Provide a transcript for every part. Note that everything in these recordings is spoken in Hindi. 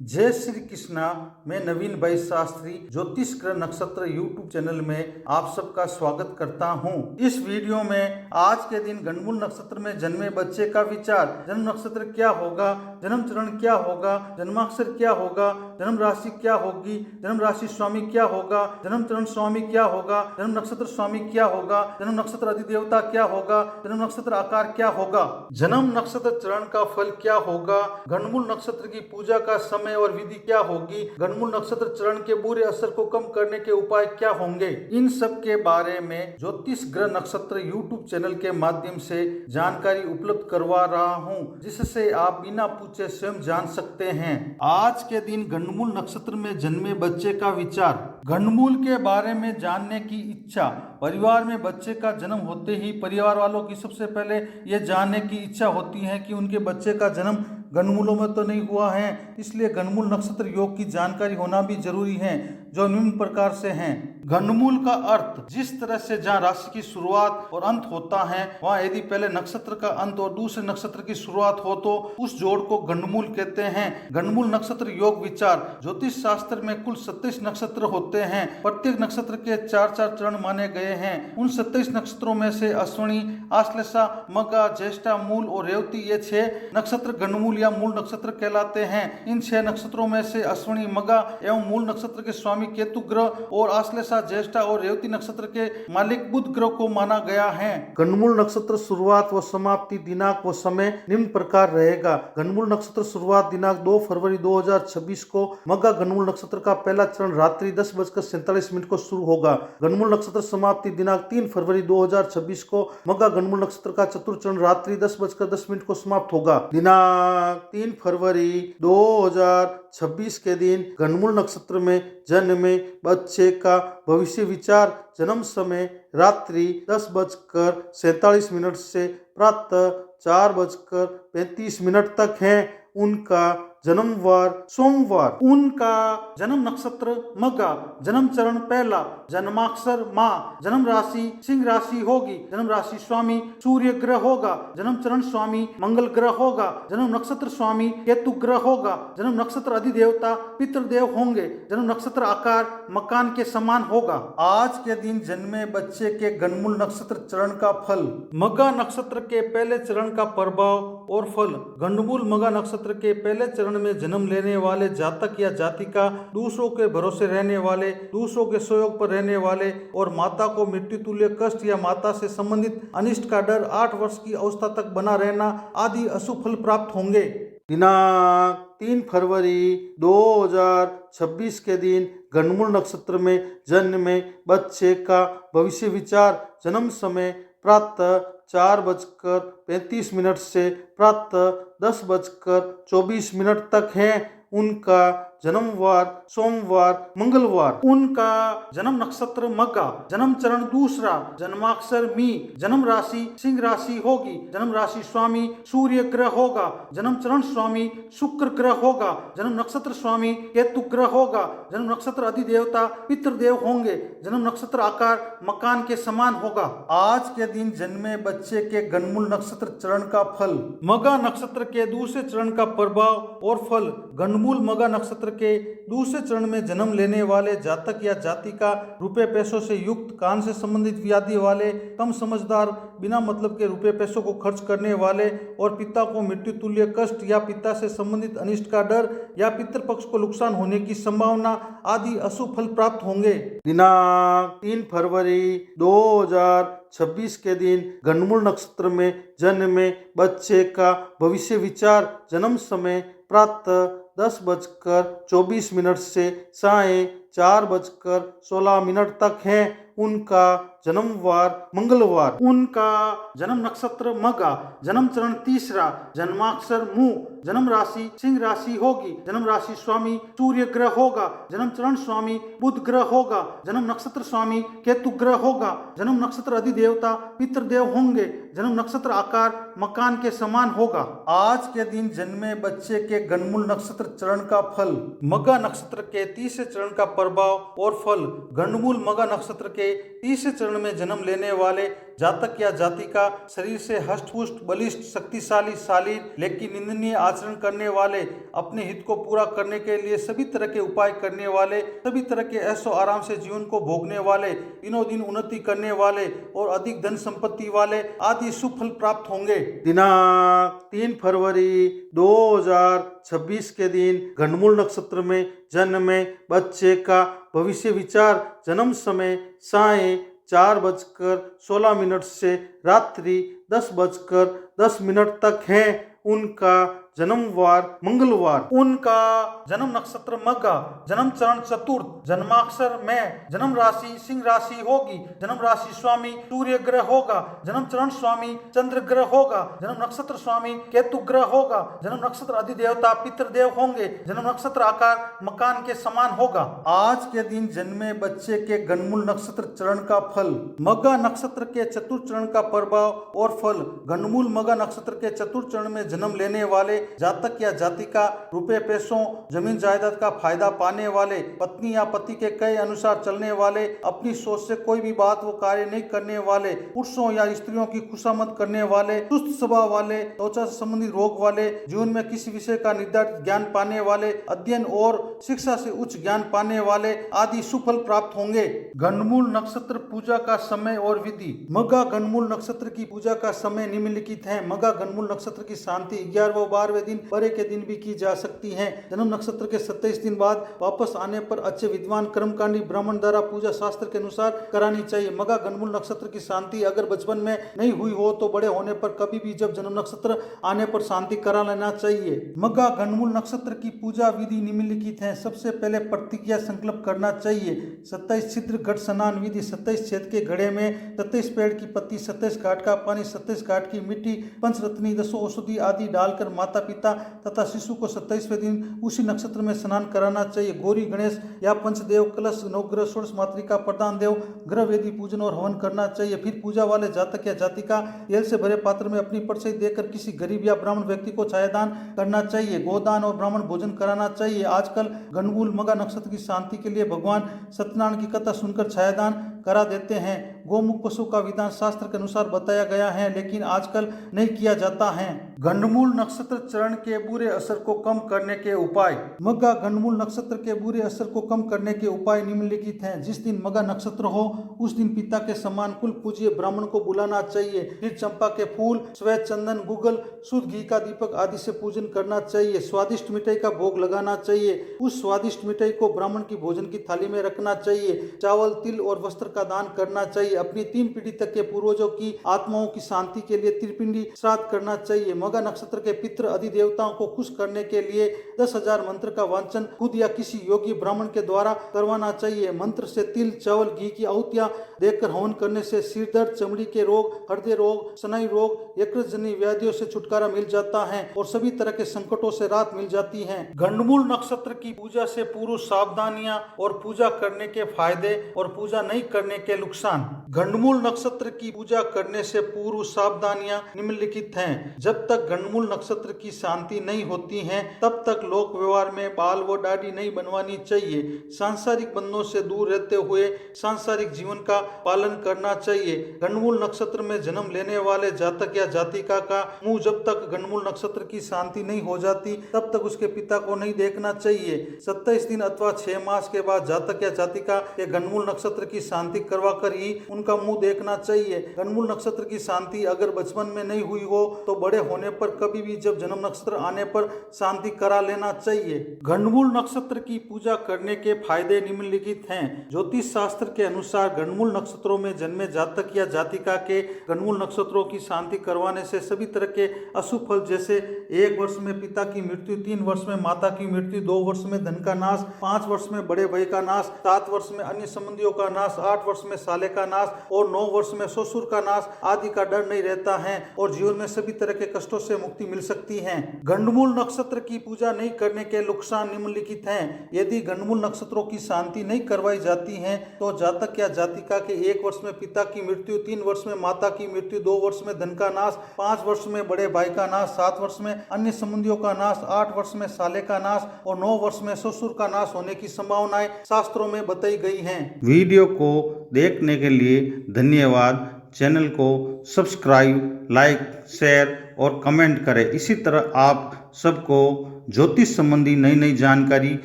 जय श्री कृष्णा। मैं नवीन भाई शास्त्री ज्योतिष ग्रह नक्षत्र यूट्यूब चैनल में आप सबका स्वागत करता हूं। इस वीडियो में आज के दिन गणमूल नक्षत्र में जन्मे बच्चे का विचार, जन्म नक्षत्र क्या होगा, जन्म चरण क्या होगा, जन्माक्षर क्या होगा, जन्म राशि क्या होगी, जन्म राशि स्वामी क्या होगा, जन्म चरण स्वामी क्या होगा, जन्म नक्षत्र स्वामी क्या होगा, जन्म नक्षत्र अधिदेवता क्या होगा, जन्म नक्षत्र आकार क्या होगा, जन्म नक्षत्र चरण का फल क्या होगा, गणमूल नक्षत्र की पूजा का समय और विधि क्या होगी, गणमूल नक्षत्र चरण के बुरे असर को कम करने के उपाय क्या होंगे, इन सब के बारे में ज्योतिष ग्रह नक्षत्र यूट्यूब चैनल के माध्यम से जानकारी उपलब्ध करवा रहा हूं, जिससे आप बिना पूछे स्वयं जान सकते हैं। आज के दिन गणमूल नक्षत्र में जन्मे बच्चे का विचार, गणमूल के बारे में जानने की इच्छा। परिवार में बच्चे का जन्म होते ही परिवार वालों की सबसे पहले ये जानने की इच्छा होती है कि उनके बच्चे का जन्म गणमूलों में तो नहीं हुआ है, इसलिए गणमूल नक्षत्र योग की जानकारी होना भी जरूरी है, जो निम्न प्रकार से हैं। गणमूल का अर्थ, जिस तरह से जहाँ राशि की शुरुआत और अंत होता है, वहाँ यदि पहले नक्षत्र का अंत और दूसरे नक्षत्र की शुरुआत हो तो उस जोड़ को गणमूल कहते हैं। गणमूल नक्षत्र योग विचार, ज्योतिष शास्त्र में कुल 27 नक्षत्र होते हैं। प्रत्येक नक्षत्र के 4-4 चरण माने गए हैं। उन 27 नक्षत्रों में से अश्विनी, आश्लेषा, मघा, ज्येष्ठा, मूल और रेवती ये 6 नक्षत्र गणमूल या मूल नक्षत्र कहलाते हैं। इन 6 नक्षत्रों में से अश्विनी, मघा एवं मूल नक्षत्र के स्वामी केतु ग्रह और आश्लेषा, ज्येष्ठा और रेवती नक्षत्र के मालिक बुध ग्रह को माना गया है। गणमूल नक्षत्र शुरुआत व समाप्ति दिनांक व समय निम्न प्रकार रहेगा। गणमूल नक्षत्र शुरुआत दिनांक 2 फरवरी 2026 को मघा गणमूल नक्षत्र का पहला चरण रात्रि 10:47 को शुरू होगा। गणमूल नक्षत्र समाप्ति दिनांक 3 फरवरी 2026 को मघा गणमूल नक्षत्र का चतुर्थ चरण रात्रि 10:10 को समाप्त होगा। दिनांक 3 फरवरी 2026 के दिन गणमूल नक्षत्र में जन्मे बच्चे का भविष्य विचार, जन्म समय रात्रि 10:47 से प्रातः 4:35 तक है। उनका जन्मवार सोमवार, उनका जन्म नक्षत्र मघा, जन्म चरण पहला, जन्माक्षर माँ, जन्म राशि सिंह राशि होगी, जन्म राशि स्वामी सूर्य ग्रह होगा, जन्म चरण स्वामी मंगल ग्रह होगा, जन्म नक्षत्र स्वामी केतु ग्रह होगा, जन्म नक्षत्र अधिदेवता पितृदेव होंगे, जन्म नक्षत्र आकार मकान के समान होगा। आज के दिन जन्मे बच्चे के गणमूल नक्षत्र चरण का फल, मघा नक्षत्र के पहले चरण का प्रभाव और फल। गणमूल मघा नक्षत्र के पहले चरण में जन्म लेने वाले जातक या जातिका दूसरों के भरोसे रहने वाले, दूसरों के सहयोग पर रहने वाले और माता को मृत्यु तुल्य कष्ट या माता से संबंधित अनिष्ट का डर, 8 वर्ष की अवस्था तक बना रहना आदि अशुभ फल प्राप्त होंगे। दिनांक 3 फरवरी 2026 के दिन गणमूल नक्षत्र में जन्मे बच्चे का भविष्य विचार, जन्म समय प्रातः 4:35 से प्रातः 10:24 तक है। उनका जन्मवार सोमवार मंगलवार, उनका जन्म नक्षत्र मघा, जन्म चरण दूसरा, जन्माक्षर मी, जन्म राशि सिंह राशि होगी, जन्म राशि स्वामी सूर्य ग्रह होगा, जन्म चरण स्वामी शुक्र ग्रह होगा, जन्म नक्षत्र स्वामी केतु ग्रह होगा, जन्म नक्षत्र अधिदेवता पितृदेव होंगे, जन्म नक्षत्र आकार मकान के समान होगा। आज के दिन जन्मे बच्चे के गणमूल नक्षत्र चरण का फल, मघा नक्षत्र के दूसरे चरण का प्रभाव और फल। गणमूल मघा नक्षत्र के दूसरे चरण में जन्म लेने वाले जातक या जातिका रुपए पैसों से युक्त, कान से संबंधित व्याधि वाले, कम समझदार, बिना मतलब के रुपए पैसों को खर्च करने वाले और पिता को मृत्यु तुल्य कष्ट या पिता से संबंधित अनिष्ट का डर या पितृपक्ष को नुकसान होने की संभावना आदि अशुभ फल प्राप्त होंगे। दिनांक 3 फरवरी 2026 के दिन गणमूल नक्षत्र में जन्मे बच्चे का भविष्य विचार, जन्म समय प्रातः 10:24 से साय 4:16 तक है। उनका जन्मवार मंगलवार, उनका जन्म नक्षत्र मघा, जन्म चरण तीसरा, जन्माक्षर मु, जन्म राशि सिंह राशि होगी, जन्म राशि स्वामी सूर्य ग्रह होगा, जन्म चरण स्वामी बुध ग्रह होगा, जन्म नक्षत्र स्वामी केतु ग्रह होगा, जन्म नक्षत्र अधिदेवता पितृदेव होंगे, जन्म नक्षत्र आकार मकान के समान होगा। आज के दिन जन्मे बच्चे के गणमूल नक्षत्र चरण का फल, मघा नक्षत्र के तीसरे चरण का प्रभाव और फल। गणमूल मघा नक्षत्र के तीसरे चरण चरण में जन्म लेने वाले जातक या जातिका शरीर से हष्ट-पुष्ट, बलिष्ठ, शक्तिशाली, शालीन लेकिन निंदनीय आचरण करने वाले, अपने हित को पूरा करने के लिए सभी तरह के उपाय करने वाले, सभी तरह के ऐशो आराम से जीवन को भोगने वाले, दिनों दिन उन्नति करने वाले और अधिक धन संपत्ति वाले आदि शुभ फल प्राप्त होंगे। दिनांक 3 फरवरी 2026 के दिन गंडमूल नक्षत्र में जन्मे बच्चे का भविष्य विचार जन्म समय सायं 4:16 से रात्रि 10:10 तक है। उनका जन्मवार मंगलवार। उनका जन्म नक्षत्र मघा, जन्म चरण चतुर्थ, जन्माक्षर में, जन्म राशि सिंह राशि होगी, जन्म राशि स्वामी सूर्य ग्रह होगा, जन्म चरण स्वामी चंद्र ग्रह होगा, जन्म नक्षत्र स्वामी केतु ग्रह होगा, जन्म नक्षत्र अधिदेवता पितृदेव होंगे, जन्म नक्षत्र आकार मकान के समान होगा। आज के दिन जन्मे बच्चे के गंडमूल नक्षत्र चरण का फल। मघा नक्षत्र के चतुर्थ चरण का प्रभाव और फल। गंडमूल मघा नक्षत्र के चतुर्थ चरण में जन्म लेने वाले जातक या जातिका रुपए पैसों जमीन जायदाद का फायदा पाने वाले, पत्नी या पति के कहे अनुसार चलने वाले, अपनी सोच से कोई भी बात वो कार्य नहीं करने वाले, पुरुषों या स्त्रियों की खुशामद करने वाले, सुस्त स्वभाव वाले, त्वचा से संबंधित रोग वाले, जीवन में किसी विषय का निर्धारित ज्ञान पाने वाले, अध्ययन और शिक्षा से उच्च ज्ञान पाने वाले आदि सुफल प्राप्त होंगे। गंडमूल नक्षत्र पूजा का समय और विधि। मघा गंडमूल नक्षत्र की पूजा का समय निम्नलिखित है। मघा गंडमूल नक्षत्र की शांति 11 व 12वें दिन परे के दिन भी की जा सकती है। जन्म नक्षत्र के 27 दिन बाद वापस आने पर अच्छे विद्वान कर्मकांडी ब्राह्मण द्वारा पूजा शास्त्र के अनुसार करानी चाहिए। मघा गंडमूल नक्षत्र की शांति अगर बचपन में नहीं हुई हो तो बड़े होने पर कभी भी जब जन्म नक्षत्र आने पर शांति करा लेना चाहिए। मघा गंडमूल नक्षत्र की पूजा विधि निम्नलिखित है। सबसे पहले प्रतिज्ञा संकल्प करना चाहिए। 27 छिद्र घट स्नान विधि। 27 छेद के घड़े में 27 पेड़ की पत्ती, 27 घाट का पानी, 27 घाट की मिट्टी, पंचरत्नी, 10 औषधि आदि डालकर माता पिता तथा शिशु को 27वें दिन उसी नक्षत्र में स्नान कराना चाहिए। गौरी गणेश या पंचदेव, कलश, नवग्रह, षोडश मातृका, प्रधान देव, ग्रह वेदी पूजन और हवन करना चाहिए। फिर पूजा वाले जातक या जातिका तेल से भरे पात्र में अपनी परछाई देकर किसी गरीब या ब्राह्मण व्यक्ति को छायादान करना चाहिए। गोदान और ब्राह्मण भोजन कराना चाहिए। आजकल गंडमूल मघा नक्षत्र की शांति के लिए भगवान सत्यनारायण की कथा सुनकर छायादान करा देते हैं। गोमुख पशु का विधान शास्त्र के अनुसार बताया गया है, लेकिन आजकल नहीं किया जाता है। गंडमूल नक्षत्र चरण के बुरे असर को कम करने के उपाय। मघा गंडमूल नक्षत्र के बुरे असर को कम करने के उपाय निम्नलिखित हैं। जिस दिन मघा नक्षत्र हो उस दिन पिता के समान कुल पूज्य ब्राह्मण को बुलाना चाहिए। फिर चंपा के फूल, श्वेत चंदन, गुगल, शुद्ध घी का दीपक आदि से पूजन करना चाहिए। स्वादिष्ट मिठाई का भोग लगाना चाहिए। उस स्वादिष्ट मिठाई को ब्राह्मण की भोजन की थाली में रखना चाहिए। चावल, तिल और वस्त्र का दान करना चाहिए। अपनी 3 पीढ़ी तक के पूर्वजों की आत्माओं की शांति के लिए त्रिपिंडी श्राद्ध करना चाहिए। मघा नक्षत्र के पितृ अधिदेवताओं को खुश करने के लिए 10,000 मंत्र का वांचन खुद या किसी योगी ब्राह्मण के द्वारा करवाना चाहिए। मंत्र से तिल, चावल, घी की आहुतियां देकर हवन करने से सिर दर्द, चमड़ी के रोग, हृदय रोग, स्नायु रोग, यकृतजन्य व्याधियों से छुटकारा मिल जाता है और सभी तरह के संकटों से राहत मिल जाती है। गंडमूल नक्षत्र की पूजा से पूर्व सावधानियां और पूजा करने के फायदे और पूजा नहीं करने के नुकसान। गंडमूल नक्षत्र की पूजा करने से पूर्व सावधानियां निम्नलिखित हैं। जब तक गंडमूल नक्षत्र की शांति नहीं होती है तब तक लोक व्यवहार में बाल व दाढ़ी नहीं बनवानी चाहिए। सांसारिक बंधनों से दूर रहते हुए सांसारिक जीवन का पालन करना चाहिए। गंडमूल नक्षत्र में जन्म लेने वाले जातक या जातिका का मुंह जब तक गंडमूल नक्षत्र की शांति नहीं हो जाती तब तक उसके पिता को नहीं देखना चाहिए। 27 दिन अथवा 6 मास के बाद जातक या जातिका के गंडमूल नक्षत्र की शांति करवा कर ही उनका मुंह देखना चाहिए। गंडमूल नक्षत्र की शांति अगर बचपन में नहीं हुई हो तो बड़े होने पर कभी भी जब जन्म नक्षत्र आने पर शांति करा लेना चाहिए। गंडमूल नक्षत्र की पूजा करने के फायदे निम्नलिखित हैं। ज्योतिष शास्त्र के अनुसार गंडमूल नक्षत्रों में जन्मे जातक या जातिका के गंडमूल नक्षत्रों की शांति करवाने से सभी तरह के अशुभ फल जैसे 1 वर्ष में पिता की मृत्यु, 3 वर्ष में माता की मृत्यु, 2 वर्ष में धन का नाश, 5 वर्ष में बड़े भाई का नाश, 7 वर्ष में अन्य संबंधियों का नाश, 8 वर्ष में साले का नाश और 9 वर्ष में ससुर का नाश आदि का डर नहीं रहता है और जीवन में सभी तरह के कष्टों से मुक्ति मिल सकती है। गंडमूल नक्षत्र की पूजा नहीं करने के नुकसान निम्नलिखित हैं। यदि गंडमूल नक्षत्रों की शांति नहीं करवाई जाती है तो जातक या जातिका के 1 वर्ष में पिता की मृत्यु, 3 वर्ष में माता की मृत्यु, 2 वर्ष में धन का नाश, 5 वर्ष में बड़े भाई का नाश, 7 वर्ष में अन्य संबंधियों का नाश, 8 वर्ष में साले का नाश और 9 वर्ष में ससुर का नाश होने की संभावनाएं शास्त्रों में बताई गई हैं। वीडियो को देखने के लिए धन्यवाद। चैनल को सब्सक्राइब, लाइक, शेयर और कमेंट करें। इसी तरह आप सबको ज्योतिष संबंधी नई नई जानकारी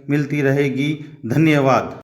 मिलती रहेगी। धन्यवाद।